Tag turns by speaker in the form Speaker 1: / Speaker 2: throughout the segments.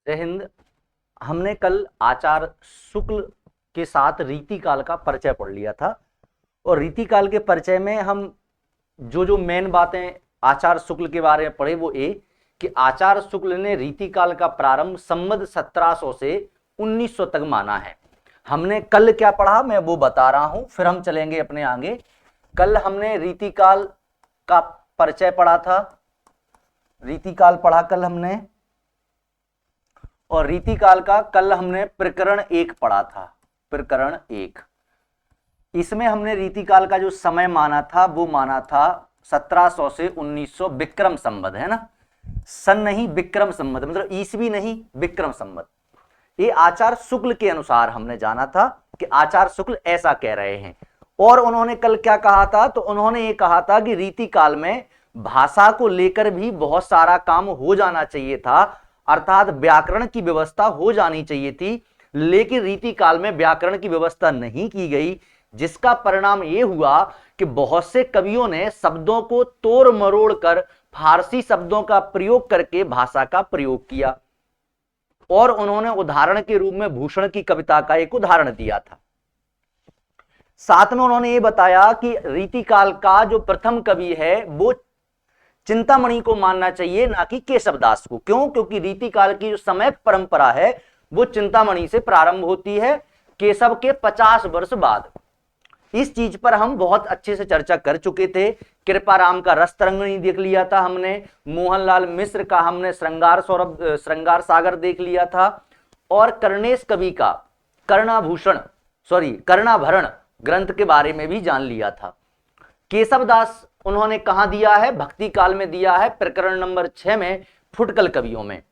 Speaker 1: जय हिंद। हमने कल आचार्य शुक्ल के साथ रीतिकाल का परिचय पढ़ लिया था और रीतिकाल के परिचय में हम जो मेन बातें आचार्य शुक्ल के बारे में पढ़े वो ये कि आचार्य शुक्ल ने रीतिकाल का प्रारंभ संवत 1700 से 1900 तक माना है। हमने कल क्या पढ़ा मैं वो बता रहा हूं, फिर हम चलेंगे अपने आगे। कल हमने रीतिकाल का परिचय पढ़ा था, रीतिकाल पढ़ा कल हमने, और रीतिकाल का कल हमने प्रकरण 1 पढ़ा था। प्रकरण 1 इसमें हमने रीतिकाल का जो समय माना था वो माना था 1700 से 1900 विक्रम संवत, है ना, सन नहीं विक्रम संवत, मतलब ईसवी नहीं विक्रम संवत। ये आचार्य शुक्ल के अनुसार हमने जाना था कि आचार्य शुक्ल ऐसा कह रहे हैं। और उन्होंने कल क्या कहा था, तो उन्होंने ये कहा था कि रीतिकाल में भाषा को लेकर भी बहुत सारा काम हो जाना चाहिए था, अर्थात व्याकरण की व्यवस्था हो जानी चाहिए थी, लेकिन रीतिकाल में व्याकरण की व्यवस्था नहीं की गई, जिसका परिणाम यह हुआ कि बहुत से कवियों ने शब्दों को तोड़ मरोड़ कर फारसी शब्दों का प्रयोग करके भाषा का प्रयोग किया। और उन्होंने उदाहरण के रूप में भूषण की कविता का एक उदाहरण दिया था। साथ में उन्होंने ये बताया कि रीतिकाल का जो प्रथम कवि है वो चिंतामणि को मानना चाहिए, ना कि केशवदास को। क्यों? क्योंकि रीतिकाल की जो समय परंपरा है वो चिंतामणि से प्रारंभ होती है, केशव के 50 वर्ष बाद। इस चीज पर हम बहुत अच्छे से चर्चा कर चुके थे। कृपाराम का रस तरंगिणी देख लिया था हमने, मोहनलाल मिश्र का हमने श्रृंगार सागर देख लिया था, और कर्णेश कवि का कर्णाभरण ग्रंथ के बारे में भी जान लिया था। केशवदास उन्होंने कहां दिया है? भक्ति काल में दिया है, प्रकरण नंबर 6 में, फुटकल कवियों में।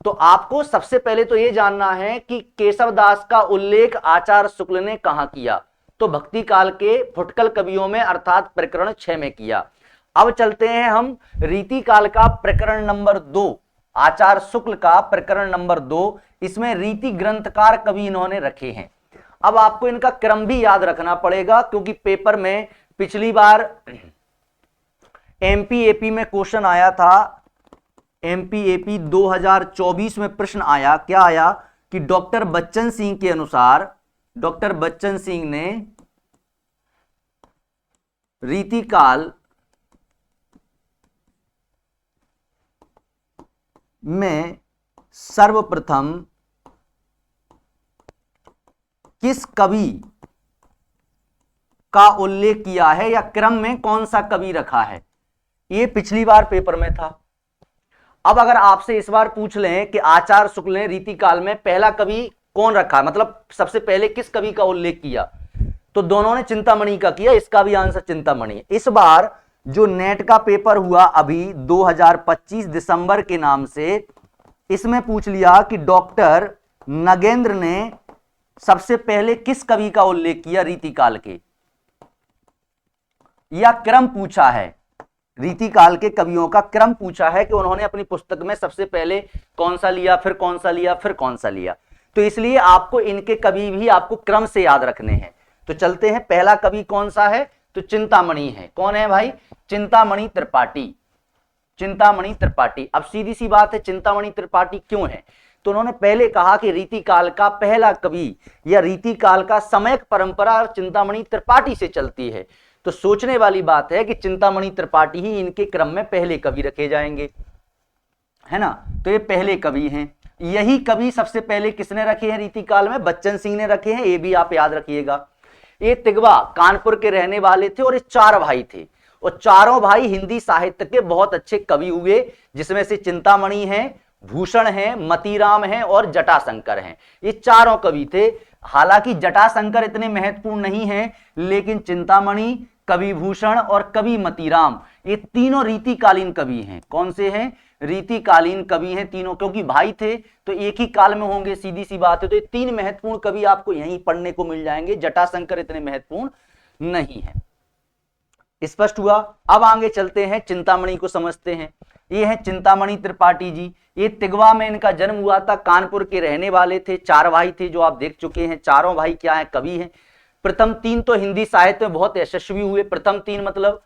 Speaker 1: तो आपको सबसे पहले तो यह जानना है कि केशवदास का उल्लेख आचार्य शुक्ल ने कहां किया, तो भक्ति काल के फुटकल कवियों में, अर्थात प्रकरण 6 में किया। अब चलते हैं हम रीतिकाल का प्रकरण नंबर 2, आचार्य शुक्ल का प्रकरण नंबर 2। इसमें रीति ग्रंथकार कवि इन्होंने रखे हैं। अब आपको इनका क्रम भी याद रखना पड़ेगा, क्योंकि पेपर में पिछली बार एमपीएपी में क्वेश्चन आया था। एमपीएपी 2024 में प्रश्न आया, क्या आया कि डॉक्टर बच्चन सिंह के अनुसार, डॉक्टर बच्चन सिंह ने रीतिकाल में सर्वप्रथम किस कवि का उल्लेख किया है, या क्रम में कौन सा कवि रखा है। ये पिछली बार पेपर में था। अब अगर आपसे इस बार पूछ लें कि आचार्य शुक्ल ने रीतिकाल में पहला कवि कौन रखा, मतलब सबसे पहले किस कवि का उल्लेख किया, तो दोनों ने चिंतामणि का किया। इसका भी आंसर चिंतामणि। इस बार जो नेट का पेपर हुआ अभी 2025 दिसंबर के नाम से, इसमें पूछ लिया कि डॉक्टर नगेंद्र ने सबसे पहले किस कवि का उल्लेख किया रीतिकाल के, या क्रम पूछा है, रीतिकाल के कवियों का क्रम पूछा है कि उन्होंने अपनी पुस्तक में सबसे पहले कौन सा लिया, फिर कौन सा लिया, फिर कौन सा लिया। तो इसलिए आपको इनके कवि भी आपको क्रम से याद रखने हैं। तो चलते हैं, पहला कवि कौन सा है, तो चिंतामणि है। कौन है भाई? चिंतामणि त्रिपाठी। चिंतामणि त्रिपाठी। अब सीधी सी बात है, चिंतामणि त्रिपाठी क्यों है, तो उन्होंने पहले कहा कि रीतिकाल का पहला कवि या रीतिकाल का समय परंपरा चिंतामणि त्रिपाठी से चलती है। तो सोचने वाली बात है कि चिंतामणि त्रिपाठी ही इनके क्रम में पहले कवि रखे जाएंगे, है ना। तो ये पहले कवि हैं। यही कवि सबसे पहले किसने रखे हैं रीतिकाल में? बच्चन सिंह ने रखे हैं। ये भी आप याद रखिएगा। ये तिगवा कानपुर के रहने वाले थे और ये 4 भाई थे, और चारों भाई हिंदी साहित्य के बहुत अच्छे कवि हुए, जिसमें से चिंतामणि है, भूषण है, मतीराम है और जटाशंकर हैं। ये चारों कवि थे। हालांकि जटाशंकर इतने महत्वपूर्ण नहीं है, लेकिन चिंतामणि, कवि भूषण और कवि मतीराम, ये तीनों रीतिकालीन कवि हैं। कौन से हैं? रीतिकालीन कवि हैं तीनों, क्योंकि भाई थे तो एक ही काल में होंगे, सीधी सी बात है। तो ये 3 महत्वपूर्ण कवि आपको यहीं पढ़ने को मिल जाएंगे। जटाशंकर इतने महत्वपूर्ण नहीं है। स्पष्ट हुआ? अब आगे चलते हैं, चिंतामणि को समझते हैं। ये है चिंतामणि त्रिपाठी जी। ये तिगवा में इनका जन्म हुआ था, कानपुर के रहने वाले थे, 4 भाई थे, जो आप देख चुके हैं। चारों भाई क्या है? कवि हैं। प्रथम 3 तो हिंदी साहित्य में बहुत यशस्वी हुए। प्रथम 3 मतलब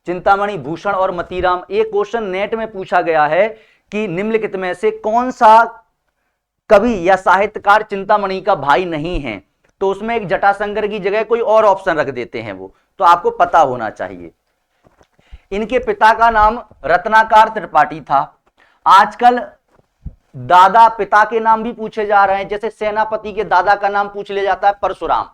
Speaker 1: चिंतामणि, भूषण और मतीराम। एक क्वेश्चन नेट में पूछा गया है कि निम्नलिखित में से कौन सा कवि या साहित्यकार चिंतामणि का भाई नहीं है, तो उसमें एक जटाशंकर की जगह कोई और ऑप्शन रख देते हैं, वो तो आपको पता होना चाहिए। इनके पिता का नाम रत्नाकर त्रिपाठी था। आजकल दादा पिता के नाम भी पूछे जा रहे हैं, जैसे सेनापति के दादा का नाम पूछ लिया जाता है परशुराम।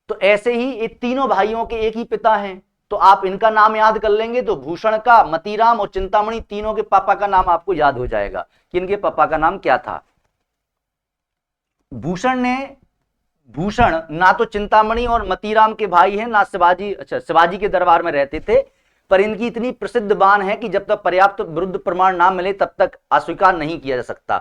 Speaker 1: तो ऐसे ही ये तीनों भाइयों के एक ही पिता हैं, तो आप इनका नाम याद कर लेंगे तो भूषण का, मतीराम और चिंतामणि तीनों के पापा का नाम आपको याद हो जाएगा कि इनके पापा का नाम क्या था। भूषण ना तो चिंतामणि और मतीराम के भाई हैं, ना शिवाजी, अच्छा शिवाजी के दरबार में रहते थे, पर इनकी इतनी प्रसिद्ध बान है कि जब तक पर्याप्त विरुद्ध प्रमाण ना मिले तब तक अस्वीकार नहीं किया जा सकता।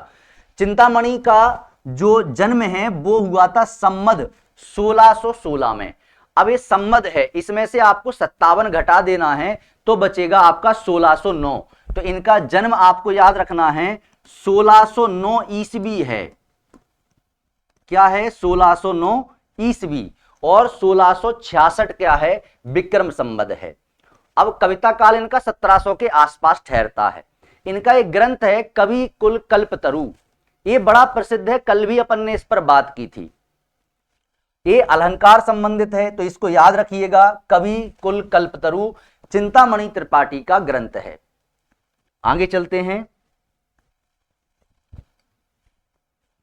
Speaker 1: चिंतामणि का जो जन्म है वो हुआ था संमत 1616 में। अब ये संमत है, इसमें से आपको 57 घटा देना है तो बचेगा आपका 1609। तो इनका जन्म आपको याद रखना है 1609 ईस्वी है। क्या है? 1609 ईस्वी। और 1666 क्या है? विक्रम संवत है। अब कविता काल इनका 1700 के आसपास ठहरता है। इनका एक ग्रंथ है कवि कुल कल्पतरु, ये बड़ा प्रसिद्ध है, कल भी अपन ने इस पर बात की थी। ये अलंकार संबंधित है, तो इसको याद रखिएगा। कवि कुल कल्पतरु चिंतामणि त्रिपाठी का ग्रंथ है। आगे चलते हैं।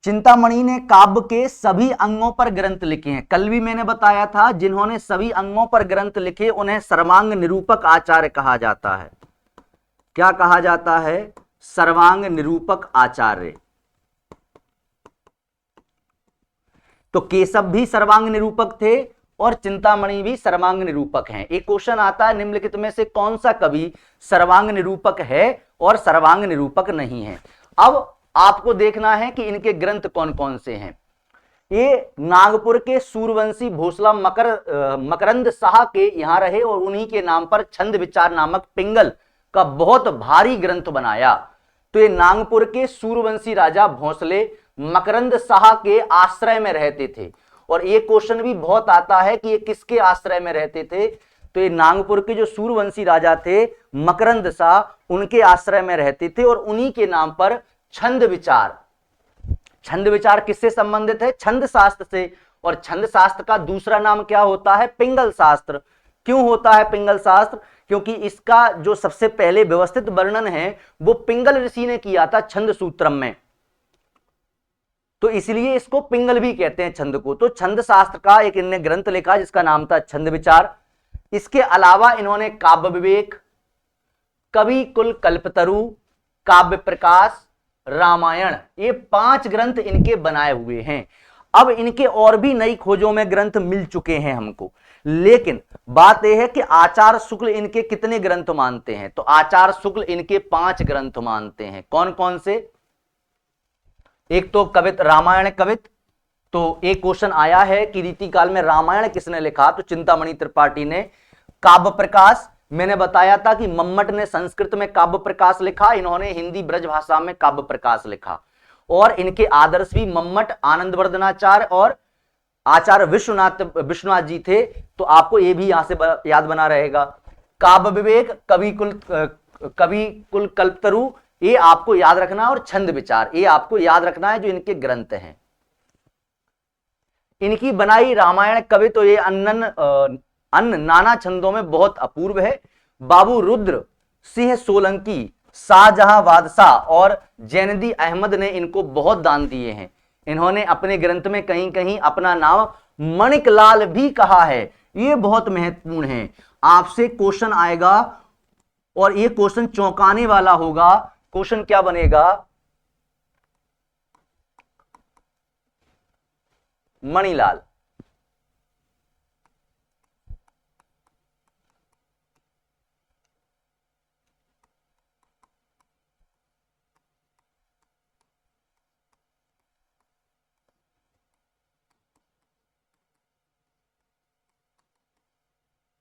Speaker 1: चिंतामणि ने काव्य के सभी अंगों पर ग्रंथ लिखे हैं। कल भी मैंने बताया था, जिन्होंने सभी अंगों पर ग्रंथ लिखे उन्हें सर्वांग निरूपक आचार्य कहा जाता है। क्या कहा जाता है? सर्वांग निरूपक आचार्य। तो केशव भी सर्वांग निरूपक थे और चिंतामणि भी सर्वांग निरूपक हैं। एक क्वेश्चन आता है, निम्नलिखित में से कौन सा कवि सर्वांग निरूपक है और सर्वांग निरूपक नहीं है? अब आपको देखना है कि इनके ग्रंथ कौन कौन से हैं। ये नागपुर के सूरवंशी भोसला मकरंद शाह के यहां रहे और उन्हीं के नाम पर छंद विचार नामक पिंगल का बहुत भारी ग्रंथ बनाया। तो ये नागपुर के सूरवंशी राजा भोसले मकरंद शाह के आश्रय में रहते थे। और ये क्वेश्चन भी बहुत आता है कि ये किसके आश्रय में रहते थे? तो ये नागपुर के जो सूरवंशी राजा थे मकरंद शाह, उनके आश्रय में रहते थे और उन्हीं के नाम पर छंद विचार किससे संबंधित है? छंद शास्त्र से। और छंद शास्त्र का दूसरा नाम क्या होता है? पिंगल शास्त्र। क्यों होता है पिंगल शास्त्र? क्योंकि इसका जो सबसे पहले व्यवस्थित वर्णन है वो पिंगल ऋषि ने किया था छंद सूत्रम में, तो इसलिए इसको पिंगल भी कहते हैं छंद को। तो छंद शास्त्र का एक इन्होंने ग्रंथ लिखा जिसका नाम था छंद विचार। इसके अलावा इन्होंने काव्य विवेक, कवि कुल कल्पतरु, काव्य प्रकाश, रामायण, ये 5 ग्रंथ इनके बनाए हुए हैं। अब इनके और भी नई खोजों में ग्रंथ मिल चुके हैं हमको, लेकिन बात यह है कि आचार्य शुक्ल इनके कितने ग्रंथ मानते हैं? तो आचार्य शुक्ल इनके 5 ग्रंथ मानते हैं। कौन कौन से? एक तो कवित, रामायण कवित। तो एक क्वेश्चन आया है कि रीतिकाल में रामायण किसने लिखा? तो चिंतामणि त्रिपाठी ने। काव्य प्रकाश, मैंने बताया था कि मम्मट ने संस्कृत में काव्य प्रकाश लिखा, इन्होंने हिंदी ब्रज भाषा में काव्य प्रकाश लिखा। और इनके आदर्श भी मम्मट, आनंदवर्धनाचार्य और आचार्य विश्वनाथ जी थे। तो आपको ये भी यहां से याद बना रहेगा। काव्य विवेक, कवि कुल कल्पतरु, ये आपको याद रखना है। और छंद विचार, ये आपको याद रखना है जो इनके ग्रंथ हैं। इनकी बनाई रामायण कवि, तो ये अन्य नाना छंदों में बहुत अपूर्व है। बाबू रुद्र सिंह सोलंकी, शाहजहां बादशाह और जैनदी अहमद ने इनको बहुत दान दिए हैं। इन्होंने अपने ग्रंथ में कहीं कहीं अपना नाम मणिकलाल भी कहा है। ये बहुत महत्वपूर्ण है, आपसे क्वेश्चन आएगा और ये क्वेश्चन चौंकाने वाला होगा। क्वेश्चन क्या बनेगा? मणिलाल।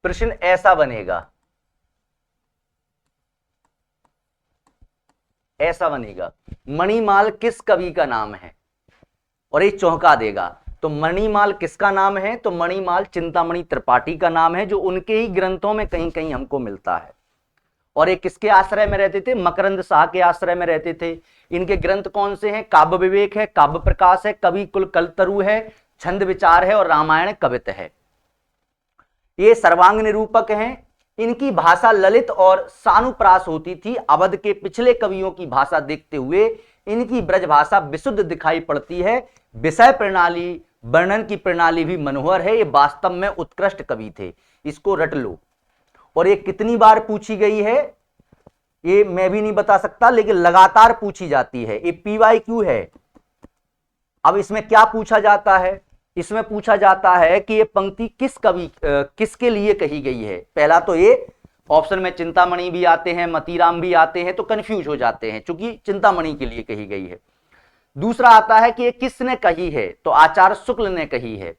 Speaker 1: प्रश्न ऐसा बनेगा, ऐसा बनेगा, मणिमाल किस कवि का नाम है? और ये चौंका देगा। तो मणिमाल किसका नाम है? तो मणिमाल चिंतामणि त्रिपाठी का नाम है, जो उनके ही ग्रंथों में कहीं कहीं हमको मिलता है। और ये किसके आश्रय में रहते थे? मकरंद शाह के आश्रय में रहते थे। इनके ग्रंथ कौन से हैं? काव्य विवेक है, काव्य प्रकाश है, कवि कुल कलतरु है, छंद विचार है और रामायण कवित है। ये सर्वांग निरूपक हैं। इनकी भाषा ललित और सानुप्रास होती थी। अवध के पिछले कवियों की भाषा देखते हुए इनकी ब्रज भाषा विशुद्ध दिखाई पड़ती है। विषय प्रणाली, वर्णन की प्रणाली भी मनोहर है। ये वास्तव में उत्कृष्ट कवि थे, इसको रट लो। और ये कितनी बार पूछी गई है ये मैं भी नहीं बता सकता, लेकिन लगातार पूछी जाती है। ये PYQ है। अब इसमें क्या पूछा जाता है? इसमें पूछा जाता है कि ये पंक्ति किस कवि किसके लिए कही गई है। पहला तो ये ऑप्शन में चिंतामणि भी आते हैं, मतीराम भी आते हैं, तो कंफ्यूज हो जाते हैं क्योंकि चिंतामणि के लिए कही गई है। दूसरा आता है कि ये किसने कही है, तो आचार्य शुक्ल ने कही है।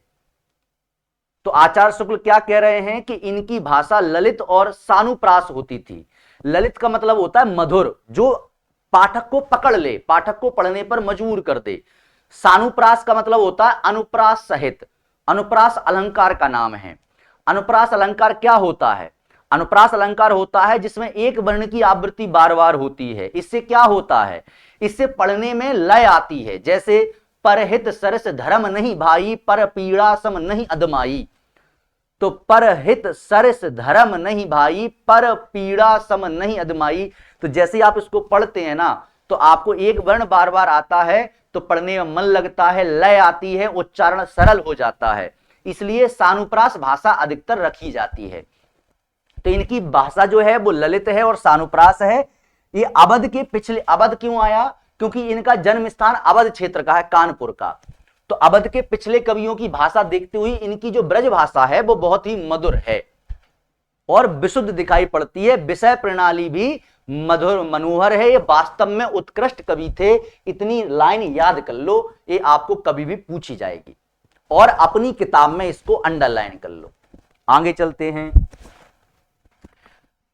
Speaker 1: तो आचार्य शुक्ल क्या कह रहे हैं कि इनकी भाषा ललित और सानुप्रास होती थी। ललित का मतलब होता है मधुर, जो पाठक को पकड़ ले, पाठक को पढ़ने पर मजबूर कर दे। सानुप्रास का मतलब होता है अनुप्रास सहित। अनुप्रास अलंकार का नाम है। अनुप्रास अलंकार क्या होता है? अनुप्रास अलंकार होता है जिसमें एक वर्ण की आवृत्ति बार बार होती है। इससे क्या होता है? इससे पढ़ने में लय आती है। जैसे परहित सरस धर्म नहीं भाई, पर पीड़ा सम नहीं अदमाई। तो परहित सरस धर्म नहीं भाई, पर पीड़ा सम नहीं अदमाई। तो जैसे आप इसको पढ़ते हैं ना, तो आपको एक वर्ण बार बार आता है तो पढ़ने में मन लगता है, लय आती है, उच्चारण सरल हो जाता है। इसलिए सानुप्रास भाषा अधिकतर रखी जाती है। तो इनकी भाषा जो है वो ललित है और सानुप्रास है। ये अवध के पिछले, अवध क्यों आया? क्योंकि इनका जन्म स्थान अवध क्षेत्र का है, कानपुर का। तो अवध के पिछले कवियों की भाषा देखते हुए इनकी जो ब्रज भाषा है वो बहुत ही मधुर है और विशुद्ध दिखाई पड़ती है। विषय प्रणाली भी मधुर मनोहर है। ये वास्तव में उत्कृष्ट कवि थे। इतनी लाइन याद कर लो, ये आपको कभी भी पूछी जाएगी और अपनी किताब में इसको अंडरलाइन कर लो। आगे चलते हैं।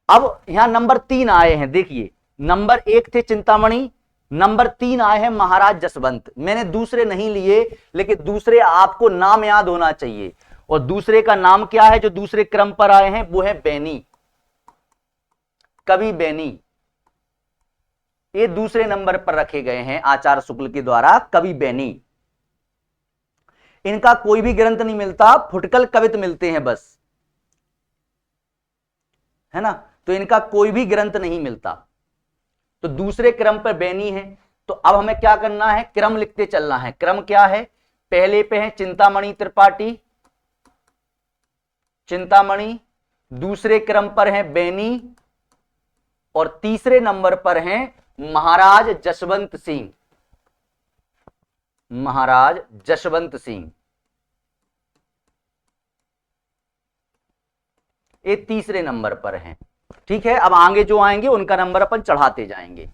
Speaker 1: अब यहां नंबर 3 आए हैं। देखिए, नंबर 1 थे चिंतामणि, नंबर 3 आए हैं महाराज जसवंत। मैंने दूसरे नहीं लिए, लेकिन दूसरे आपको नाम याद होना चाहिए। और दूसरे का नाम क्या है जो दूसरे क्रम पर आए हैं? वो है बैनी, कवि बैनी। ये दूसरे नंबर पर रखे गए हैं आचार्य शुक्ल के द्वारा, कवि बैनी। इनका कोई भी ग्रंथ नहीं मिलता, फुटकल कवित मिलते हैं बस, है ना। तो इनका कोई भी ग्रंथ नहीं मिलता। तो दूसरे क्रम पर बैनी है। तो अब हमें क्या करना है? क्रम लिखते चलना है। क्रम क्या है? पहले पे है चिंतामणि त्रिपाठी, चिंतामणि। दूसरे क्रम पर है बैनी और तीसरे नंबर पर हैं महाराज जसवंत सिंह, महाराज जसवंत सिंह। ये तीसरे नंबर पर हैं। ठीक है, अब आगे जो आएंगे उनका नंबर अपन चढ़ाते जाएंगे।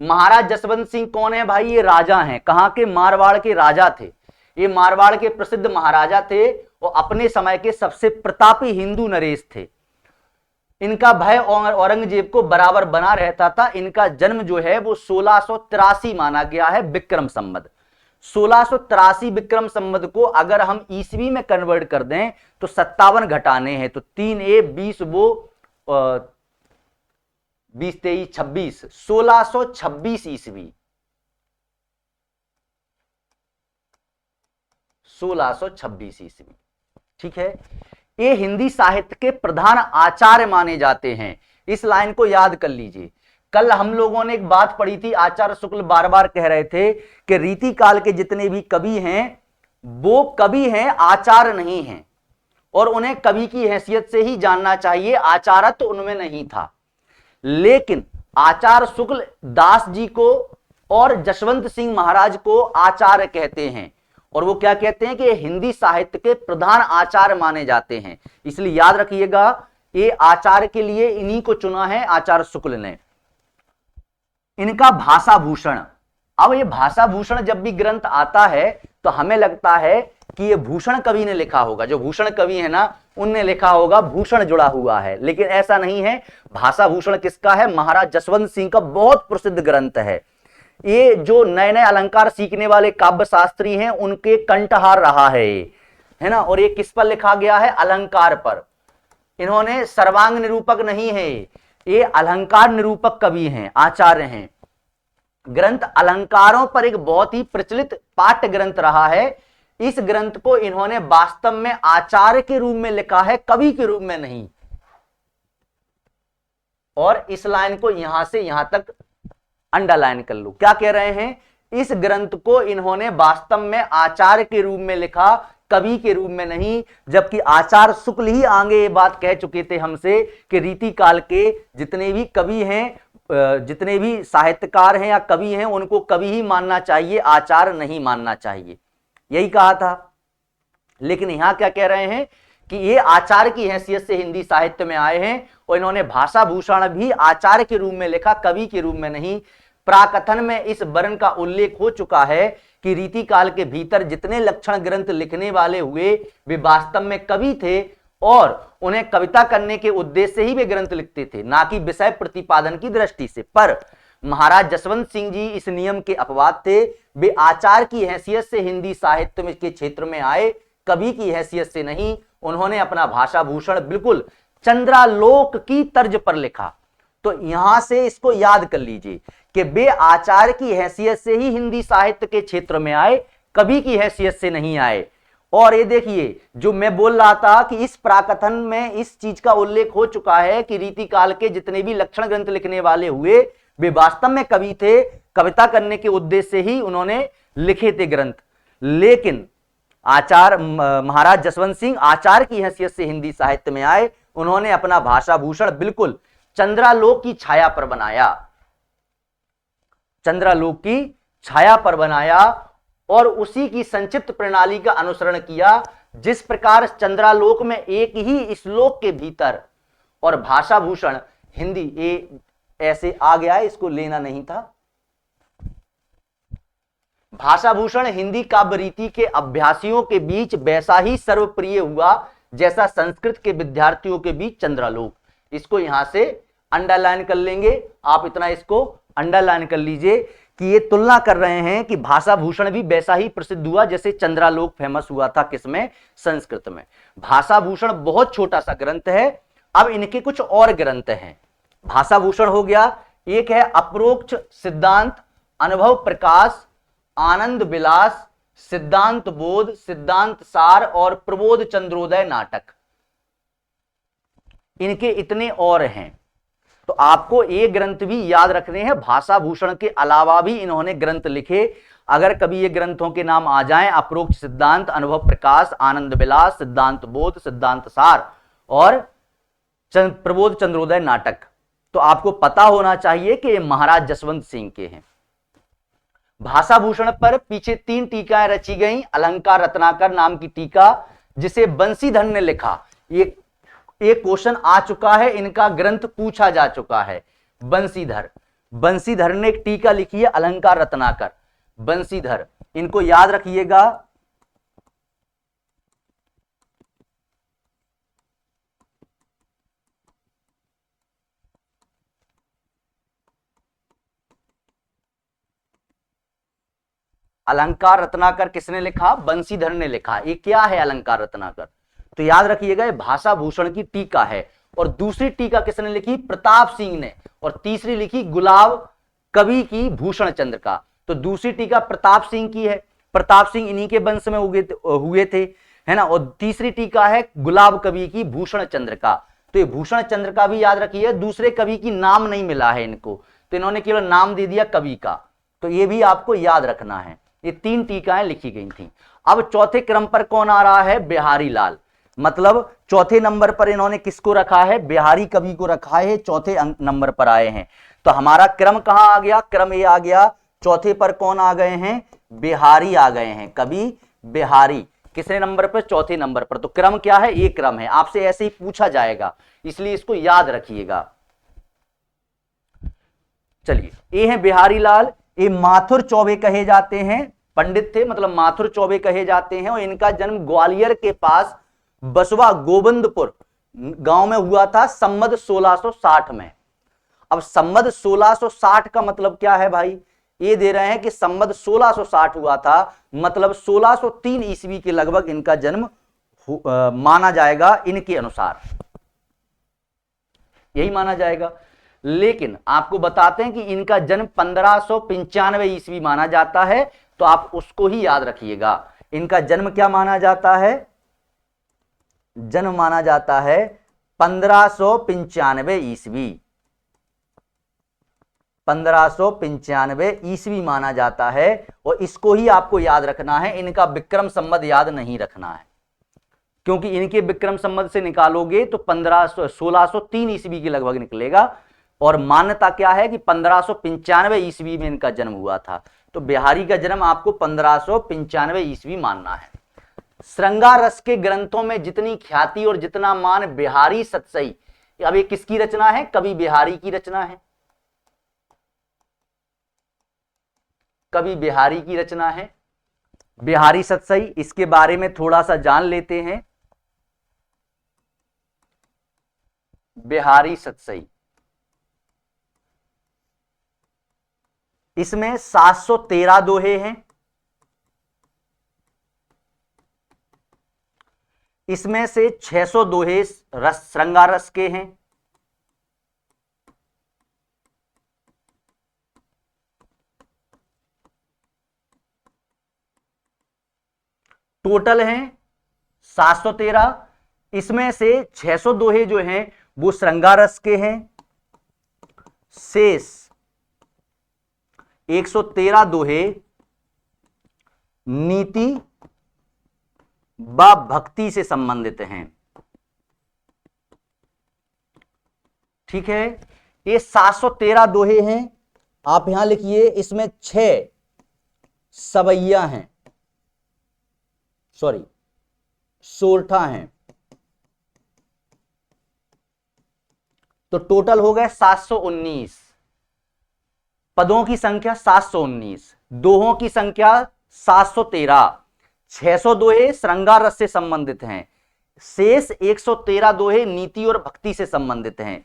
Speaker 1: महाराज जसवंत सिंह कौन है भाई? ये राजा हैं। कहां के? मारवाड़ के राजा थे। ये मारवाड़ के प्रसिद्ध महाराजा थे और अपने समय के सबसे प्रतापी हिंदू नरेश थे। इनका भय औरंगजेब को बराबर बना रहता था। इनका जन्म जो है वो 1683 माना गया है विक्रम संवत। 1683 विक्रम संवत को अगर हम ईस्वी में कन्वर्ट कर दें तो 57 घटाने हैं, तो 3 20 वो 20 23 26, 1626 ईस्वी, 1626 ईस्वी। ठीक है, ये हिंदी साहित्य के प्रधान आचार्य माने जाते हैं। इस लाइन को याद कर लीजिए। कल हम लोगों ने एक बात पढ़ी थी, आचार्य शुक्ल बार बार कह रहे थे कि रीति काल के जितने भी कवि हैं वो कवि हैं, आचार्य नहीं हैं, और उन्हें कवि की हैसियत से ही जानना चाहिए, आचार्य तो उनमें नहीं था। लेकिन आचार्य शुक्ल दास जी को और जसवंत सिंह महाराज को आचार्य कहते हैं, और वो क्या कहते हैं कि हिंदी साहित्य के प्रधान आचार्य माने जाते हैं। इसलिए याद रखिएगा, ये आचार्य के लिए इन्हीं को चुना है आचार्य शुक्ल ने। इनका भाषा भूषण, अब ये भाषा भूषण जब भी ग्रंथ आता है तो हमें लगता है कि ये भूषण कवि ने लिखा होगा, जो भूषण कवि है ना उनने लिखा होगा, भूषण जुड़ा हुआ है, लेकिन ऐसा नहीं है। भाषा भूषण किसका है? महाराज जसवंत सिंह का बहुत प्रसिद्ध ग्रंथ है। ये जो नए नए अलंकार सीखने वाले काव्य शास्त्री हैं उनके कंठहार रहा है ना। और ये किस पर लिखा गया है? अलंकार पर। इन्होंने सर्वांग निरूपक नहीं है, ये अलंकार निरूपक कवि हैं, आचार्य हैं। ग्रंथ अलंकारों पर एक बहुत ही प्रचलित पाठ्य ग्रंथ रहा है। इस ग्रंथ को इन्होंने वास्तव में आचार्य के रूप में लिखा है, कवि के रूप में नहीं। और इस लाइन को यहां से यहां तक अंडरलाइन कर लो। क्या कह रहे हैं? इस ग्रंथ को इन्होंने वास्तव में आचार्य के रूप में लिखा, कवि के रूप में नहीं। जबकि आचार्य शुक्ल ही आगे ये बात कह चुके थे हमसे कि रीति काल के जितने भी कवि हैं, जितने भी साहित्यकार हैं या कवि हैं, उनको कवि ही मानना चाहिए, आचार्य नहीं मानना चाहिए, यही कहा था। लेकिन यहां क्या कह रहे हैं कि ये आचार्य की हैसियत से हिंदी साहित्य में आए हैं और इन्होंने भाषा भूषण भी आचार्य के रूप में लिखा, कवि के रूप में नहीं। प्राकथन में इस वर्ण का उल्लेख हो चुका है कि रीति काल के भीतर जितने लक्षण ग्रंथ लिखने वाले हुए वे वास्तव में कवि थे और उन्हें कविता करने के उद्देश्य से ही वे ग्रंथ लिखते थे, ना कि विषय प्रतिपादन की दृष्टि से। पर महाराज जसवंत सिंह जी इस नियम के अपवाद थे। वे आचार्य की हैसियत से हिंदी साहित्य के क्षेत्र में आए, कवि की हैसियत से नहीं। उन्होंने अपना भाषा भूषण बिल्कुल चंद्रालोक की तर्ज पर लिखा। तो यहां से इसको याद कर लीजिए कि वे आचार्य की हैसियत से ही हिंदी साहित्य के क्षेत्र में आए, कवि की हैसियत से नहीं आए। और ये देखिए, जो मैं बोल रहा था कि इस प्राकथन में इस चीज का उल्लेख हो चुका है कि रीति काल के जितने भी लक्षण ग्रंथ लिखने वाले हुए वे वास्तव में कवि थे, कविता करने के उद्देश्य से ही उन्होंने लिखे थे ग्रंथ। लेकिन आचार्य महाराज जसवंत सिंह आचार्य की हैसियत से हिंदी साहित्य में आए, उन्होंने अपना भाषा भूषण बिल्कुल चंद्रालोक की छाया पर बनाया, चंद्रालोक की छाया पर बनाया और उसी की संक्षिप्त प्रणाली का अनुसरण किया। जिस प्रकार चंद्रालोक में एक ही श्लोक के भीतर, और भाषा भूषण हिंदी ये ऐसे आ गया है, इसको लेना नहीं था। भाषा भूषण हिंदी काव्य रीति के अभ्यासियों के बीच वैसा ही सर्वप्रिय हुआ जैसा संस्कृत के विद्यार्थियों के बीच चंद्रालोक। इसको यहां से अंडरलाइन कर लेंगे, आप इतना इसको अंडरलाइन कर लीजिए कि ये तुलना कर रहे हैं कि भाषा भूषण भी वैसा ही प्रसिद्ध हुआ जैसे चंद्रालोक फेमस हुआ था, किसमें? संस्कृत में। भाषा भूषण बहुत छोटा सा ग्रंथ है। अब इनके कुछ और ग्रंथ हैं। भाषा भूषण हो गया, एक है अपरोक्ष सिद्धांत, अनुभव प्रकाश, आनंद विलास, सिद्धांत बोध, सिद्धांत सार और प्रबोध चंद्रोदय नाटक। इनके इतने और हैं। तो आपको ये ग्रंथ भी याद रखने हैं। भाषा भूषण के अलावा भी इन्होंने ग्रंथ लिखे। अगर कभी ये ग्रंथों के नाम आ जाएं, अपरोक्ष सिद्धांत, अनुभव प्रकाश, आनंद विलास, सिद्धांत बोध, सिद्धांत सार और प्रबोध चंद्रोदय नाटक, तो आपको पता होना चाहिए कि ये महाराज जसवंत सिंह के हैं। भाषा भूषण पर पीछे 3 टीकाएं रची गई। अलंकार रत्नाकर नाम की टीका, जिसे बंसीधर ने लिखा। ये एक क्वेश्चन आ चुका है, इनका ग्रंथ पूछा जा चुका है। बंसीधर ने एक टीका लिखी है, अलंकार रत्नाकर। बंसीधर, इनको याद रखिएगा। अलंकार रत्नाकर किसने लिखा? बंसीधर ने लिखा। ये क्या है अलंकार रत्नाकर? तो याद रखिएगा, ये भाषा भूषण की टीका है। और दूसरी टीका किसने लिखी? प्रताप सिंह ने। और तीसरी लिखी गुलाब कवि की भूषण चंद्र का। तो दूसरी टीका प्रताप सिंह की है, प्रताप सिंह इन्हीं के वंश में हुए थे, है ना। और तीसरी टीका है गुलाब कवि की भूषण चंद्र का। तो ये भूषण चंद्र का भी याद रखिए, दूसरे कवि की नाम नहीं मिला है इनको, तो इन्होंने केवल नाम दे दिया कवि का। तो ये भी आपको याद रखना है। ये 3 टीकाएं लिखी गई थी। अब चौथे क्रम पर कौन आ रहा है? बिहारी लाल। मतलब चौथे नंबर पर इन्होंने किसको रखा है? बिहारी कवि को रखा है, चौथे नंबर पर आए हैं। तो हमारा क्रम कहां आ गया? क्रम ये आ गया, चौथे पर कौन आ गए हैं? बिहारी आ गए हैं, कवि बिहारी। किसने नंबर पर? चौथे नंबर पर। तो क्रम क्या है? ये क्रम है। आपसे ऐसे ही पूछा जाएगा, इसलिए इसको याद रखिएगा। चलिए, ये है बिहारी लाल। ये माथुर चौबे कहे जाते हैं, पंडित थे, मतलब माथुर चौबे कहे जाते हैं। और इनका जन्म ग्वालियर के पास बसवा गोविंदपुर गांव में हुआ था संवत 1660 में। अब संवत 1660 का मतलब क्या है भाई? ये दे रहे हैं कि संवत 1660 हुआ था, मतलब 1603 ईस्वी के लगभग इनका जन्म माना जाएगा। इनके अनुसार यही माना जाएगा। लेकिन आपको बताते हैं कि इनका जन्म 1595 ईस्वी माना जाता है, तो आप उसको ही याद रखिएगा। इनका जन्म क्या माना जाता है? जन्म माना जाता है 1595 ईस्वी, 1595 ईस्वी माना जाता है, और इसको ही आपको याद रखना है। इनका विक्रम संवत याद नहीं रखना है, क्योंकि इनके विक्रम संवत से निकालोगे तो 1603 ईस्वी के लगभग निकलेगा, और मान्यता क्या है कि 1595 ईस्वी में इनका जन्म हुआ था। तो बिहारी का जन्म आपको 1595 ईस्वी मानना है। श्रृंगार रस के ग्रंथों में जितनी ख्याति और जितना मान बिहारी सतसई, अब ये किसकी रचना है? कवि बिहारी की रचना है, कवि बिहारी की रचना है बिहारी सतसई। इसके बारे में थोड़ा सा जान लेते हैं। बिहारी सतसई, इसमें 713 दोहे हैं, इसमें से 600 दोहे रस श्रृंगार रस के हैं, टोटल हैं 713। इसमें से 600 दोहे जो हैं वो श्रृंगार रस के हैं, शेष 113 दोहे नीति व भक्ति से संबंधित हैं। ठीक है, ये 713 दोहे हैं। आप यहां लिखिए, इसमें 6 सवैया हैं, सॉरी सोरठा हैं, तो टोटल हो गए 719। पदों की संख्या 719, दोहों की संख्या 713, 600 दोहे श्रृंगार रस से संबंधित हैं, शेष 113 दोहे नीति और भक्ति से संबंधित हैं।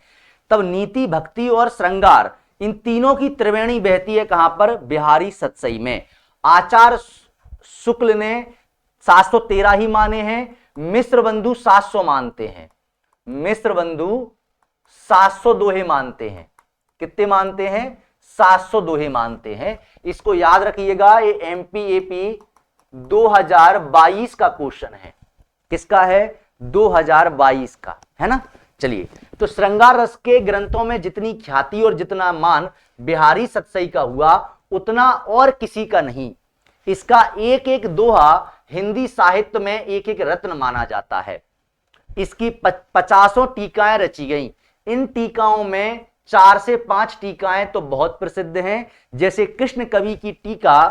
Speaker 1: तब नीति, भक्ति और श्रृंगार, इन तीनों की त्रिवेणी बहती है कहां पर? बिहारी सतसई में। आचार्य शुक्ल ने 713 ही माने हैं, मिश्र बंधु 700 मानते हैं, मिश्र बंधु 700 दोहे मानते हैं। कितने मानते हैं? 700 दोहे मानते हैं। इसको याद रखिएगा, ये एमपीएपी 2022 का क्वेश्चन है। किसका है? 2022 का, है ना। चलिए, तो श्रृंगार रस के ग्रंथों में जितनी ख्याति और जितना मान बिहारी सतसई का हुआ, उतना और किसी का नहीं। इसका एक एक दोहा हिंदी साहित्य में एक एक रत्न माना जाता है। इसकी 50 टीकाएं रची गई। इन टीकाओं में 4 से 5 टीकाएं तो बहुत प्रसिद्ध हैं, जैसे कृष्ण कवि की टीका,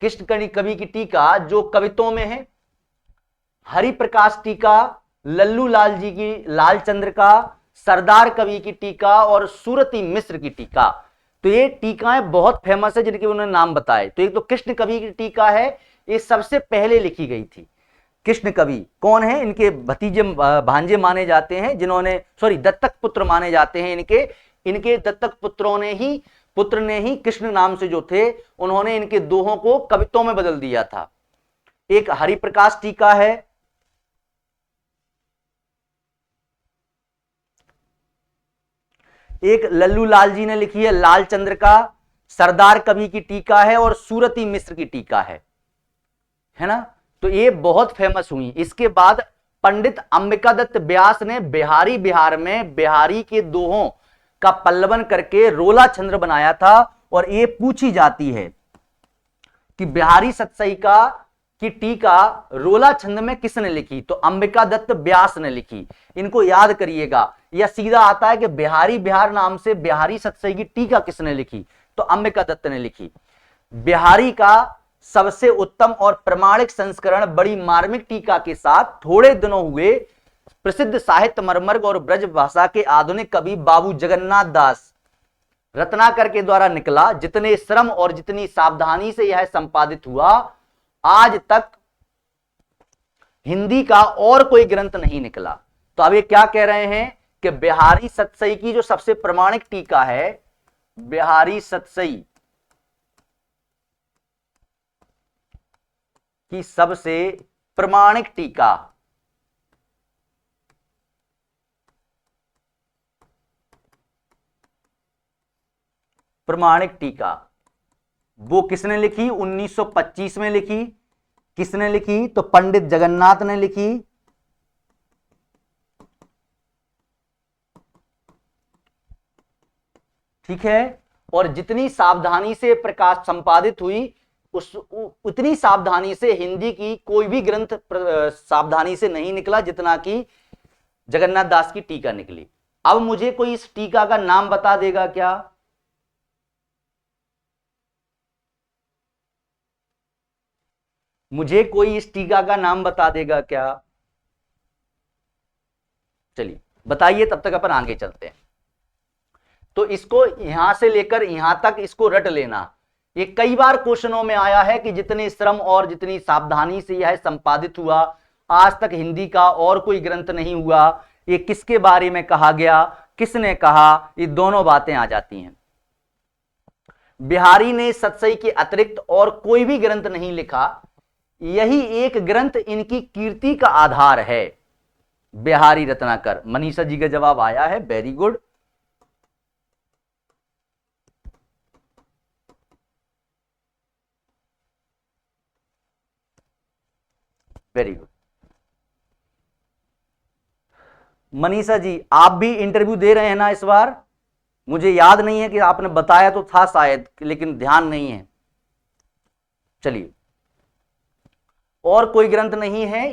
Speaker 1: कृष्ण कवि की टीका जो कवित्वों में है, हरिप्रकाश टीका, लल्लू लाल जी की, लालचंद्र का, सरदार कवि की टीका और सूरती मिश्र की टीका। तो ये टीकाएं बहुत फेमस है जिनके उन्होंने नाम बताए। तो एक तो कृष्ण कवि की टीका है, ये सबसे पहले लिखी गई थी। कृष्ण कवि कौन है? इनके भतीजे भांजे माने जाते हैं, जिन्होंने दत्तक पुत्र माने जाते हैं इनके दत्तक पुत्र ने ही कृष्ण नाम से जो थे, उन्होंने इनके दोहों को कवित्वों में बदल दिया था। एक हरिप्रकाश टीका है, एक लल्लू लाल जी ने लिखी है लालचंद्र का, सरदार कवि की टीका है और सूरती मिश्र की टीका है ना। तो ये बहुत फेमस हुई। इसके बाद पंडित अंबिका दत्त व्यास ने बिहारी बिहार में बिहारी के दोहों का पल्लवन करके रोला छंद बनाया था। और ये पूछी जाती है कि बिहारी सतसई की टीका रोला छंद में किसने लिखी? तो अंबिका दत्त व्यास ने लिखी। इनको याद करिएगा, या सीधा आता है कि बिहारी बिहार नाम से बिहारी सतसई की टीका किसने लिखी? तो अंबिका दत्त ने लिखी। बिहारी का सबसे उत्तम और प्रमाणिक संस्करण बड़ी मार्मिक टीका के साथ थोड़े दिनों हुए प्रसिद्ध साहित्य मर्मज्ञ और ब्रज भाषा के आधुनिक कवि बाबू जगन्नाथ दास रत्नाकर के द्वारा निकला। जितने श्रम और जितनी सावधानी से यह संपादित हुआ, आज तक हिंदी का और कोई ग्रंथ नहीं निकला। तो अब ये क्या कह रहे हैं कि बिहारी सतसई की जो सबसे प्रमाणिक टीका है, बिहारी सतसई की सबसे प्रमाणिक टीका प्रमाणिक टीका, वो किसने लिखी? 1925 में लिखी। किसने लिखी? तो पंडित जगन्नाथ ने लिखी। ठीक है। और जितनी सावधानी से प्रकाश संपादित हुई उतनी सावधानी से हिंदी की कोई भी ग्रंथ सावधानी से नहीं निकला जितना कि जगन्नाथ दास की टीका निकली। अब मुझे कोई इस टीका का नाम बता देगा क्या? मुझे कोई इस टीका का नाम बता देगा क्या? चलिए बताइए, तब तक अपन आगे चलते हैं। तो इसको यहां से लेकर यहां तक इसको रट लेना। ये कई बार क्वेश्चनों में आया है कि जितने श्रम और जितनी सावधानी से यह संपादित हुआ, आज तक हिंदी का और कोई ग्रंथ नहीं हुआ। ये किसके बारे में कहा गया, किसने कहा, ये दोनों बातें आ जाती हैं। बिहारी ने सतसई के अतिरिक्त और कोई भी ग्रंथ नहीं लिखा, यही एक ग्रंथ इनकी कीर्ति का आधार है। बिहारी रत्नाकर। मनीषा जी का जवाब आया है, very good. Very good. Manisha ji, आप भी इंटरव्यू दे रहे हैं ना इस बार? मुझे याद नहीं है कि आपने बताया तो था शायद, लेकिन ध्यान नहीं है। चलिए, और कोई ग्रंथ नहीं है,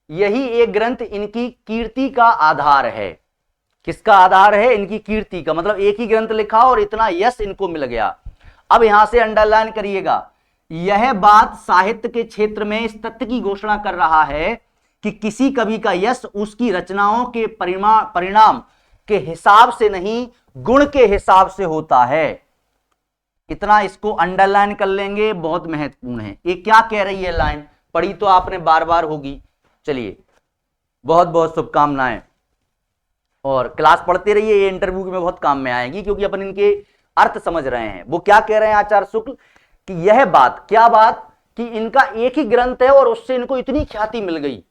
Speaker 1: यही एक ग्रंथ इनकी कीर्ति का आधार है। किसका आधार है? इनकी कीर्ति का। मतलब एक ही ग्रंथ लिखा और इतना यश इनको मिल गया। अब यहां से अंडरलाइन करिएगा, यह बात साहित्य के क्षेत्र में इस तथ्य की घोषणा कर रहा है कि किसी कवि का यश उसकी रचनाओं के परिणाम के हिसाब से नहीं, गुण के हिसाब से होता है। इतना इसको अंडरलाइन कर लेंगे, बहुत महत्वपूर्ण है। ये क्या कह रही है लाइन? पढ़ी तो आपने बार बार होगी। चलिए, बहुत बहुत शुभकामनाएं, और क्लास पढ़ते रहिए, ये इंटरव्यू में बहुत काम में आएगी, क्योंकि अपन इनके अर्थ समझ रहे हैं। वो क्या कह रहे हैं आचार्य शुक्ल कि यह बात, क्या बात? कि इनका एक ही ग्रंथ है और उससे इनको इतनी ख्याति मिल गई।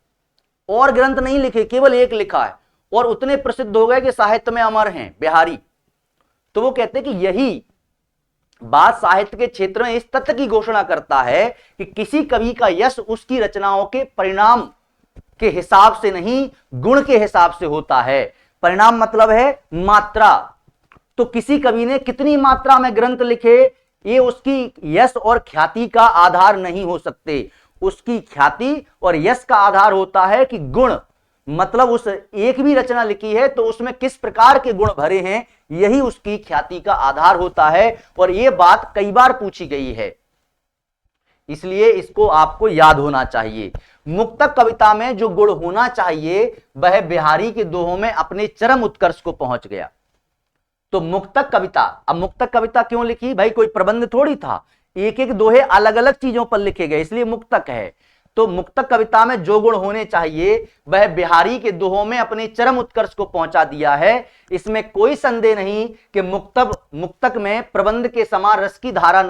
Speaker 1: और ग्रंथ नहीं लिखे, केवल एक लिखा है और उतने प्रसिद्ध हो गए कि साहित्य में अमर हैं, बिहारी। तो वो कहते हैं कि यही बात साहित्य के क्षेत्र में इस तथ्य की घोषणा करता है कि किसी कवि का यश उसकी रचनाओं के परिणाम के हिसाब से नहीं, गुण के हिसाब से होता है। परिणाम मतलब है मात्रा। तो किसी कवि ने कितनी मात्रा में ग्रंथ लिखे, ये उसकी यश और ख्याति का आधार नहीं हो सकते। उसकी ख्याति और यश का आधार होता है कि गुण, मतलब उस एक भी रचना लिखी है तो उसमें किस प्रकार के गुण भरे हैं, यही उसकी ख्याति का आधार होता है। और यह बात कई बार पूछी गई है, इसलिए इसको आपको याद होना चाहिए। मुक्तक कविता में जो गुण होना चाहिए वह बिहारी के दोहों में अपने चरम उत्कर्ष को पहुंच गया। तो मुक्तक कविता, अब मुक्तक कविता क्यों लिखी भाई? कोई प्रबंध थोड़ी था, एक एक दोहे अलग अलग चीजों पर लिखे गए, इसलिए मुक्तक है। तो मुक्तक कविता में जो गुण होने चाहिए वह बिहारी के दोहों में अपने चरम उत्कर्ष को पहुंचा दिया है। इसमें कोई संदेह नहीं कि मुक्तक में प्रबंध के समान रस की धारा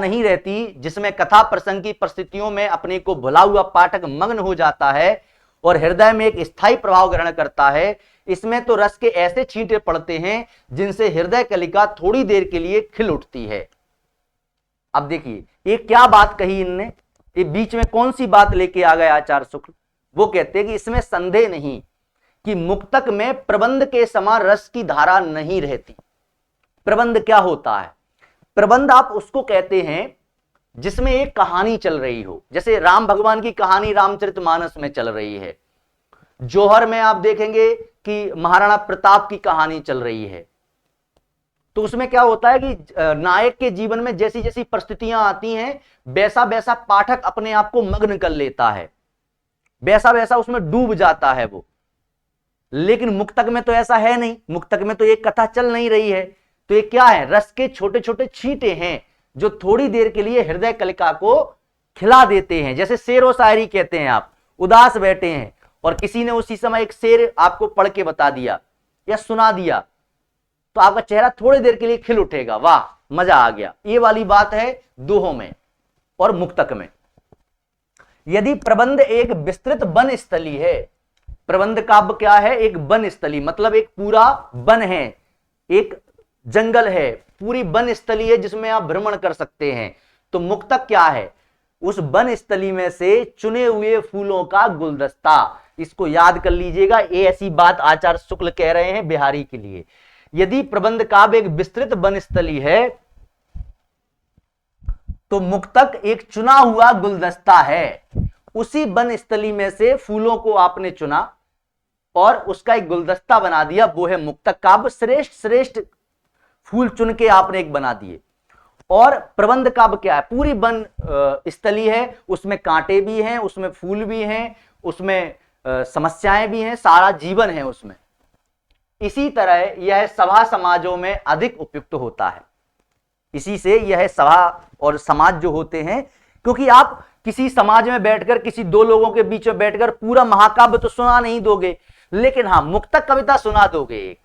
Speaker 1: नहीं रहती, जिसमें कथा प्रसंग की परिस्थितियों में अपने को भुला हुआ पाठक मग्न हो जाता है और हृदय में एक स्थायी प्रभाव ग्रहण करता है। इसमें तो रस के ऐसे छींटे पड़ते हैं जिनसे हृदय कलिका थोड़ी देर के लिए खिल उठती है। अब देखिए ये क्या बात कही इनने, ये बीच में कौन सी बात लेके आ गए आचार्य शुक्ल? वो कहते हैं कि इसमें संदेह नहीं कि मुक्तक में प्रबंध के समान रस की धारा नहीं रहती। प्रबंध क्या होता है? प्रबंध आप उसको कहते हैं जिसमें एक कहानी चल रही हो, जैसे राम भगवान की कहानी रामचरितमानस में चल रही है। जौहर में आप देखेंगे कि महाराणा प्रताप की कहानी चल रही है। तो उसमें क्या होता है कि नायक के जीवन में जैसी जैसी परिस्थितियां आती हैं वैसा वैसा पाठक अपने आप को मग्न कर लेता है, वैसा वैसा उसमें डूब जाता है वो। लेकिन मुक्तक में तो ऐसा है नहीं, मुक्तक में तो एक कथा चल नहीं रही है। तो ये क्या है? रस के छोटे छोटे छींटे हैं जो थोड़ी देर के लिए हृदय कलिका को खिला देते हैं। जैसे शेर व शायरी कहते हैं, आप उदास बैठे हैं और किसी ने उसी समय एक शेर आपको पढ़ के बता दिया या सुना दिया, तो आपका चेहरा थोड़ी देर के लिए खिल उठेगा, वाह मजा आ गया। ये वाली बात है दोहों में और मुक्तक में। यदि प्रबंध एक विस्तृत वन स्थली है, प्रबंध काव्य क्या है? एक वन स्थली, मतलब एक पूरा वन है, एक जंगल है, पूरी वन स्थली है जिसमें आप भ्रमण कर सकते हैं। तो मुक्तक क्या है? उस वन स्थली में से चुने हुए फूलों का गुलदस्ता। इसको याद कर लीजिएगा, ये ऐसी बात आचार्य शुक्ल कह रहे हैं बिहारी के लिए। यदि प्रबंध काव्य एक विस्तृत वन स्थली है तो मुक्तक एक चुना हुआ गुलदस्ता है। उसी वन स्थली में से फूलों को आपने चुना और उसका एक गुलदस्ता बना दिया, वो है मुक्तक काव्य। श्रेष्ठ श्रेष्ठ फूल चुन के आपने एक बना दिए। और प्रबंध काव्य क्या है? पूरी वन स्थली है, उसमें कांटे भी हैं, उसमें फूल भी हैं, उसमें समस्याएं भी हैं, सारा जीवन है उसमें। इसी तरह यह सभा समाजों में अधिक उपयुक्त होता है। इसी से यह सभा और समाज जो होते हैं, क्योंकि आप किसी समाज में बैठकर, किसी दो लोगों के बीच में बैठकर पूरा महाकाव्य तो सुना नहीं दोगे, लेकिन हाँ मुक्तक कविता सुना दोगे, एक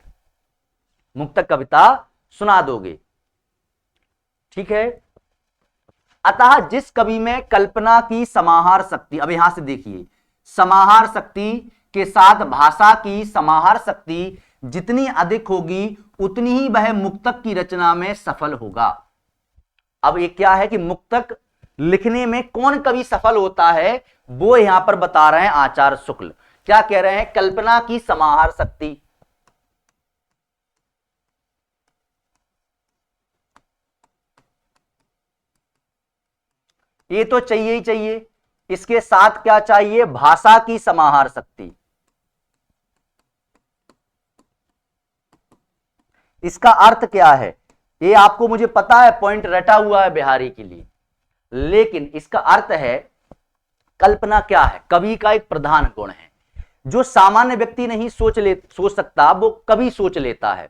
Speaker 1: मुक्तक कविता सुना दोगे। ठीक है। अतः जिस कवि में कल्पना की समाहार शक्ति, अब यहां से देखिए, समाहार शक्ति के साथ भाषा की समाहार शक्ति जितनी अधिक होगी उतनी ही वह मुक्तक की रचना में सफल होगा। अब ये क्या है कि मुक्तक लिखने में कौन कवि सफल होता है, वो यहां पर बता रहे हैं आचार्य शुक्ल। क्या कह रहे हैं? कल्पना की समाहार शक्ति। ये तो चाहिए ही चाहिए, इसके साथ क्या चाहिए? भाषा की समाहार शक्ति। इसका अर्थ क्या है? ये आपको, मुझे पता है पॉइंट रटा हुआ है बिहारी के लिए, लेकिन इसका अर्थ है कल्पना क्या है? कवि का एक प्रधान गुण है जो सामान्य व्यक्ति नहीं सोच सकता, वो कवि सोच लेता है।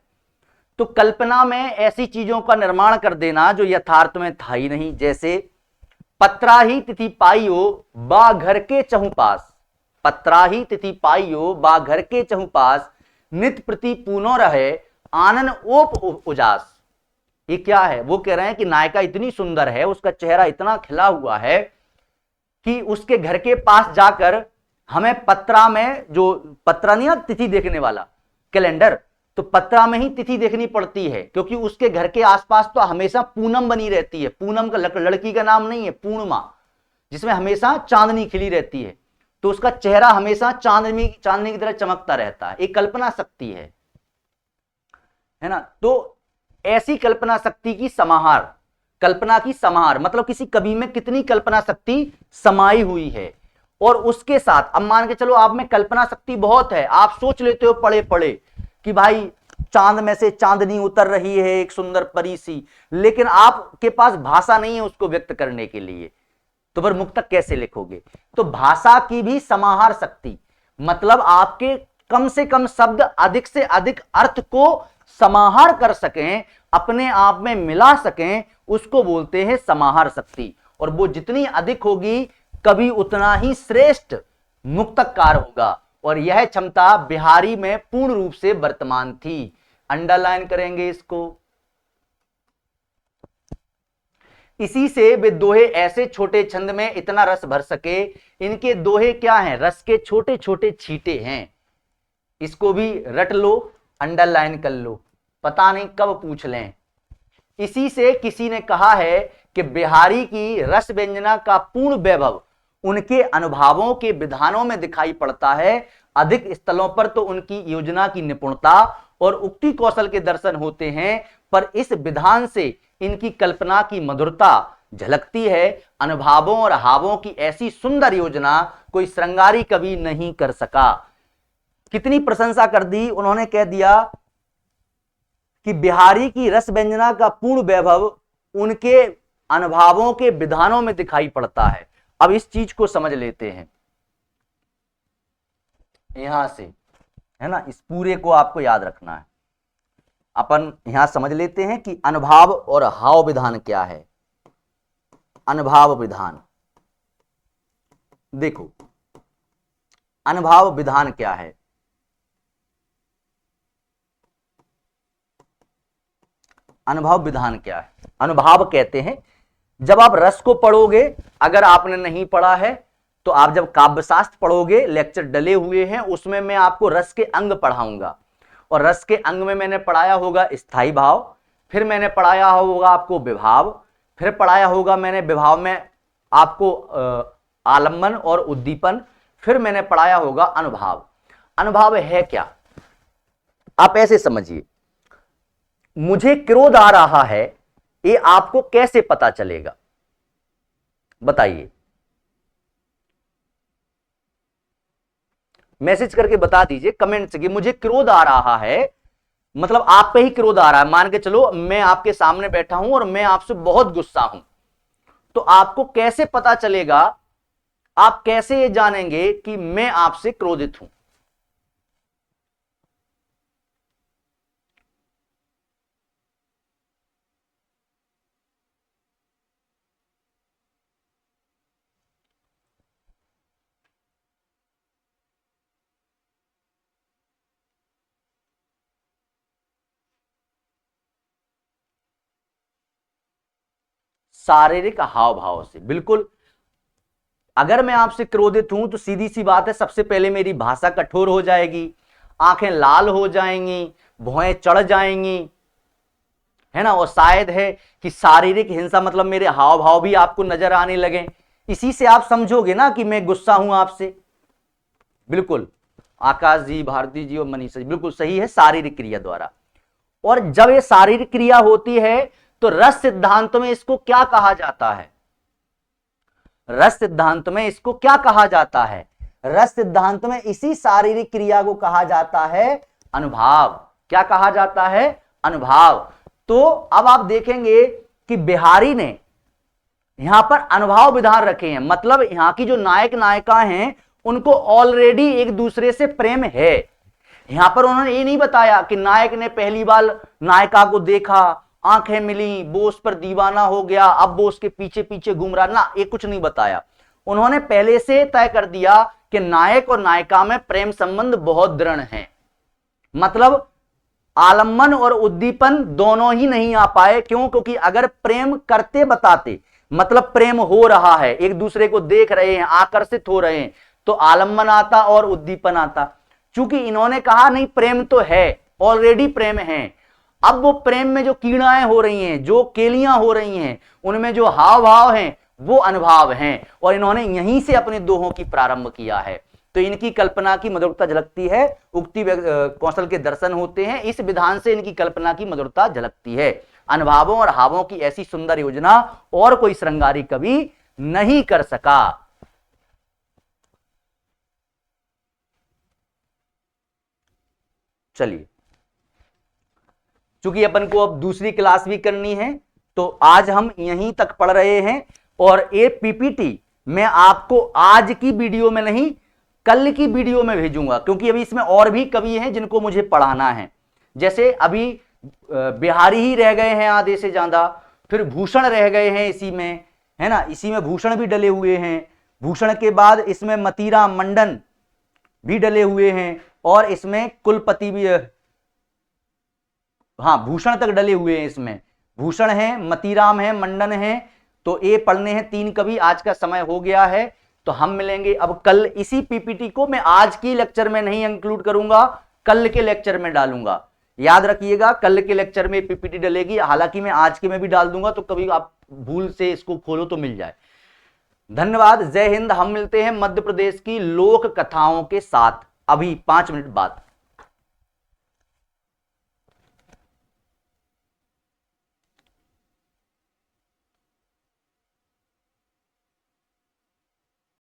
Speaker 1: तो कल्पना में ऐसी चीजों का निर्माण कर देना जो यथार्थ में था ही नहीं। जैसे पत्रा ही तिथि पाइयो बा घर के चहु पास, पत्रा ही तिथि पाइयो बा घर के चहु पास, नित प्रति पूनो रहे आनन ओप उजास। ये क्या है? वो कह रहे हैं कि नायिका इतनी सुंदर है, उसका चेहरा इतना खिला हुआ है कि उसके घर के पास जाकर हमें पत्रा में, जो पत्रा नहीं है तिथि देखने वाला कैलेंडर, तो पत्रा में ही तिथि देखनी पड़ती है, क्योंकि उसके घर के आसपास तो हमेशा पूनम बनी रहती है। पूनम का लड़की का नाम नहीं है, पूर्णिमा, जिसमें हमेशा चांदनी खिली रहती है, तो उसका चेहरा हमेशा चांदनी की तरह चमकता रहता है। एक कल्पना शक्ति है ना। तो ऐसी कल्पना शक्ति की समाहार, कल्पना की समाहार मतलब किसी कवि में कितनी कल्पना शक्ति समाई हुई है। और उसके साथ अब मान के चलो आप में कल्पना शक्ति बहुत है, आप सोच लेते हो पढ़े पढ़े कि भाई चांद में से चांदनी उतर रही है एक सुंदर परी सी, लेकिन आपके पास भाषा नहीं है उसको व्यक्त करने के लिए, तो फिर मुक्तक कैसे लिखोगे? तो भाषा की भी समाहार शक्ति, मतलब आपके कम से कम शब्द अधिक से अधिक अर्थ को समाहार कर सकें, अपने आप में मिला सकें, उसको बोलते हैं समाहार शक्ति। और वो जितनी अधिक होगी कवि उतना ही श्रेष्ठ मुक्तकार होगा। और यह क्षमता बिहारी में पूर्ण रूप से वर्तमान थी। अंडरलाइन करेंगे इसको। इसी से वे दोहे ऐसे छोटे छंद में इतना रस भर सके। इनके दोहे क्या हैं? रस के छोटे छोटे छींटे हैं। इसको भी रट लो, अंडरलाइन कर लो, पता नहीं कब पूछ लें। इसी से किसी ने कहा है कि बिहारी की रस व्यंजना का पूर्ण वैभव उनके अनुभवों के विधानों में दिखाई पड़ता है। अधिक स्थलों पर तो उनकी योजना की निपुणता और उक्ति कौशल के दर्शन होते हैं, पर इस विधान से इनकी कल्पना की मधुरता झलकती है। अनुभवों और हावों की ऐसी सुंदर योजना कोई श्रृंगारी कवि नहीं कर सका। कितनी प्रशंसा कर दी उन्होंने, कह दिया कि बिहारी की रस व्यंजना का पूर्ण वैभव उनके अनुभवों के विधानों में दिखाई पड़ता है। अब इस चीज को समझ लेते हैं यहां से, है ना, इस पूरे को आपको याद रखना है। अपन यहां समझ लेते हैं कि अनुभव और हाव विधान क्या है। अनुभव विधान, देखो अनुभव विधान क्या है। अनुभव विधान क्या है? अनुभव कहते हैं जब आप रस को पढ़ोगे, अगर आपने नहीं पढ़ा है तो आप जब काव्यशास्त्र पढ़ोगे, लेक्चर डले हुए हैं उसमें मैं आपको रस के अंग पढ़ाऊंगा। और रस के अंग में मैंने पढ़ाया होगा स्थाई भाव, फिर मैंने पढ़ाया होगा आपको विभाव, फिर पढ़ाया होगा मैंने विभाव में आपको आलम्बन और उद्दीपन, फिर मैंने पढ़ाया होगा अनुभाव। अनुभाव है क्या, आप ऐसे समझिए, मुझे क्रोध आ रहा है, ये आपको कैसे पता चलेगा बताइए, मैसेज करके बता दीजिए कमेंट से कि मुझे क्रोध आ रहा है, मतलब आप पे ही क्रोध आ रहा है। मान के चलो मैं आपके सामने बैठा हूं और मैं आपसे बहुत गुस्सा हूं, तो आपको कैसे पता चलेगा, आप कैसे ये जानेंगे कि मैं आपसे क्रोधित हूं? शारीरिक हाव भाव से, बिल्कुल। अगर मैं आपसे क्रोधित हूं तो सीधी सी बात है, सबसे पहले मेरी भाषा कठोर हो जाएगी, आंखें लाल हो जाएंगी, भौहें चढ़ जाएंगी, है ना, और शायद है कि शारीरिक हिंसा, मतलब मेरे हाव भाव भी आपको नजर आने लगे। इसी से आप समझोगे ना कि मैं गुस्सा हूं आपसे। बिल्कुल आकाश जी, भारती जी और मनीषा जी, बिल्कुल सही है, शारीरिक क्रिया द्वारा। और जब ये शारीरिक क्रिया होती है तो रस सिद्धांत में इसको क्या कहा जाता है? रस सिद्धांत में इसको क्या कहा जाता है? रस सिद्धांत में इसी शारीरिक क्रिया को कहा जाता है अनुभाव। क्या कहा जाता है? अनुभाव। तो अब आप देखेंगे कि बिहारी ने यहां पर अनुभाव विधान रखे हैं, मतलब यहां की जो नायक नायिका हैं उनको ऑलरेडी एक दूसरे से प्रेम है। यहां पर उन्होंने ये नहीं बताया कि नायक ने पहली बार नायिका को देखा, आंखें मिली, वो उस पर दीवाना हो गया, अब वो उसके पीछे पीछे घूम रहा, ना, ये कुछ नहीं बताया। उन्होंने पहले से तय कर दिया कि नायक और नायिका में प्रेम संबंध बहुत दृढ़ है। मतलब आलम्बन और उद्दीपन दोनों ही नहीं आ पाए। क्यों? क्योंकि अगर प्रेम करते बताते, मतलब प्रेम हो रहा है, एक दूसरे को देख रहे हैं, आकर्षित हो रहे हैं, तो आलम्बन आता और उद्दीपन आता। चूंकि इन्होंने कहा नहीं, प्रेम तो है, ऑलरेडी प्रेम है, अब वो प्रेम में जो कीड़ाएं हो रही हैं, जो केलियां हो रही हैं, उनमें जो हाव भाव हैं वो अनुभाव हैं, और इन्होंने यहीं से अपने दोहों की प्रारंभ किया है। तो इनकी कल्पना की मधुरता झलकती है, उक्ति कौशल के दर्शन होते हैं, इस विधान से इनकी कल्पना की मधुरता झलकती है। अनुभावों और हावों की ऐसी सुंदर योजना और कोई श्रृंगारी कवि नहीं कर सका। चलिए, चूंकि अपन को अब दूसरी क्लास भी करनी है तो आज हम यहीं तक पढ़ रहे हैं, और ये पीपीटी मैं आपको आज की वीडियो में नहीं, कल की वीडियो में भेजूंगा, क्योंकि अभी इसमें और भी कवि हैं जिनको मुझे पढ़ाना है। जैसे अभी बिहारी ही रह गए हैं आधे से ज्यादा, फिर भूषण रह गए हैं इसी में, है ना, इसी में भूषण भी डले हुए हैं। भूषण के बाद इसमें मतीराम मंडन भी डले हुए हैं, और इसमें कुलपति भी, हाँ, भूषण तक डले हुए हैं। इसमें भूषण है, मतीराम है, मंडन है, तो ये पढ़ने हैं 3 कवि। आज का समय हो गया है, तो हम मिलेंगे अब कल। इसी पीपीटी को मैं आज की लेक्चर में नहीं इंक्लूड करूंगा, कल के लेक्चर में डालूंगा। याद रखिएगा, कल के लेक्चर में पीपीटी डलेगी, हालांकि मैं आज के में भी डाल दूंगा, तो कभी आप भूल से इसको खोलो तो मिल जाए। धन्यवाद, जय हिंद। हम मिलते हैं मध्य प्रदेश की लोक कथाओं के साथ अभी 5 मिनट बाद।